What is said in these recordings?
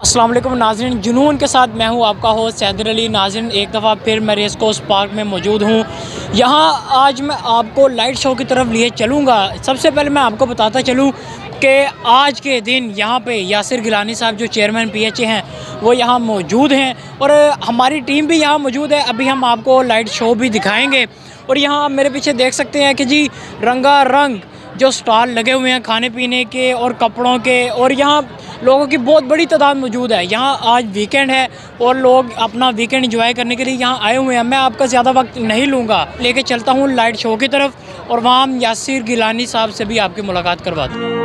अस्सलाम वालेकुम नाज़रीन, जुनून के साथ मैं हूं आपका होस्ट हैदर अली। नाज़रीन, एक दफ़ा फिर मैं रेस कोर्स पार्क में मौजूद हूं। यहां आज मैं आपको लाइट शो की तरफ लिए चलूंगा। सबसे पहले मैं आपको बताता चलूं कि आज के दिन यहां पे यासिर गिलानी साहब जो चेयरमैन PHA हैं वो यहां मौजूद हैं और हमारी टीम भी यहां मौजूद है। अभी हम आपको लाइट शो भी दिखाएँगे। और यहाँ आप मेरे पीछे देख सकते हैं कि जी रंगा रंग जो स्टॉल लगे हुए हैं खाने पीने के और कपड़ों के, और यहाँ लोगों की बहुत बड़ी तादाद मौजूद है। यहाँ आज वीकेंड है और लोग अपना वीकेंड एंजॉय करने के लिए यहाँ आए हुए हैं। मैं आपका ज़्यादा वक्त नहीं लूँगा, लेके चलता हूँ लाइट शो की तरफ और वहाँ हम यासिर गिलानी साहब से भी आपकी मुलाकात करवाते हैं।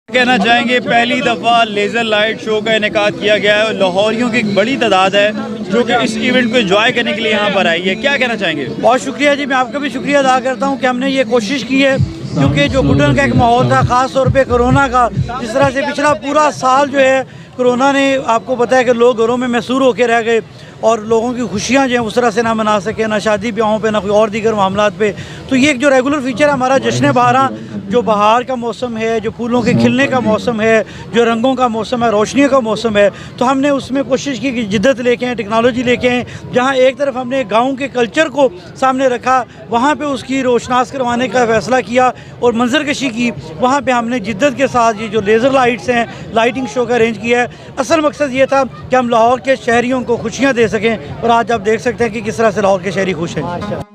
कहना चाहेंगे पहली दफ़ा लेज़र लाइट शो का इनेकाद किया गया है। लाहौरियों की एक बड़ी तादाद है जो कि इस इवेंट को एंजॉय करने के लिए यहाँ पर आई है। क्या कहना चाहेंगे? बहुत शुक्रिया जी, मैं आपका भी शुक्रिया अदा करता हूँ कि हमने ये कोशिश की है, क्योंकि जो घुटन का एक माहौल था ख़ास तौर पे कोरोना का, जिस तरह से पिछला पूरा साल जो है कोरोना ने, आपको पता है कि लोग घरों में मैसूर होकर रह गए और लोगों की खुशियाँ जो हैं उस तरह से ना मना सके, ना शादी ब्याहों पे, ना कोई और दीगर मामलात पे। तो ये एक जो रेगुलर फीचर है हमारा जश्न बहारा, जो बहार का मौसम है, जो फूलों के खिलने का मौसम है, जो रंगों का मौसम है, रोशनियों का मौसम है, तो हमने उसमें कोशिश की कि जिद्दत लेके आएँ, टेक्नोलॉजी लेके आएँ। जहाँ एक तरफ हमने गाँव के कल्चर को सामने रखा, वहाँ पर उसकी रोशनास करवाने का फ़ैसला किया और मंजर कशी की। वहाँ पर हमने जिद्दत के साथ ये जो लेज़र लाइट्स हैं, लाइटिंग शो का अरेंज किया है। असल मकसद ये था कि हम लाहौर के शहरियों को खुशियाँ दे सकें, और आज आप देख सकते हैं कि किस तरह से लाहौर के शहरी खुश हैं।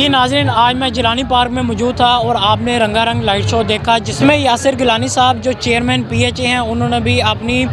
जी नाज़रीन, आज मैं जिलानी पार्क में मौजूद था और आपने रंगारंग लाइट शो देखा, जिसमें यासिर गिलानी साहब जो चेयरमैन PHA हैं, उन्होंने भी अपनी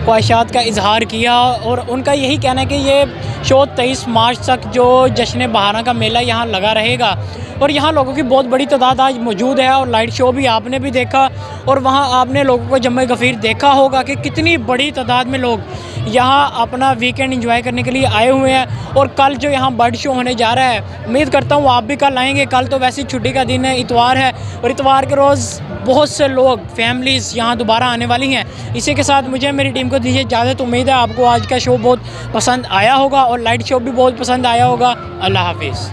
ख्वाहिशात का इजहार किया और उनका यही कहना है कि ये शो 23 मार्च तक जो जश्न बहारा का मेला यहाँ लगा रहेगा और यहाँ लोगों की बहुत बड़ी तादाद आज मौजूद है। और लाइट शो भी आपने भी देखा और वहाँ आपने लोगों को जम्मे गफ़ीर देखा होगा कि कितनी बड़ी तादाद में लोग यहाँ अपना वीकेंड एंजॉय करने के लिए आए हुए हैं। और कल जो यहाँ बर्ड शो होने जा रहा है, उम्मीद करता हूँ आप भी कल आएंगे। कल तो वैसे छुट्टी का दिन है, इतवार है, और इतवार के रोज़ बहुत से लोग फैमिलीज़ यहाँ दोबारा आने वाली हैं। इसी के साथ मुझे मेरी टीम को दीजिए इजाज़त। उम्मीद है आपको आज का शो बहुत पसंद आया होगा और लाइट शो भी बहुत पसंद आया होगा। अल्लाह हाफिज़।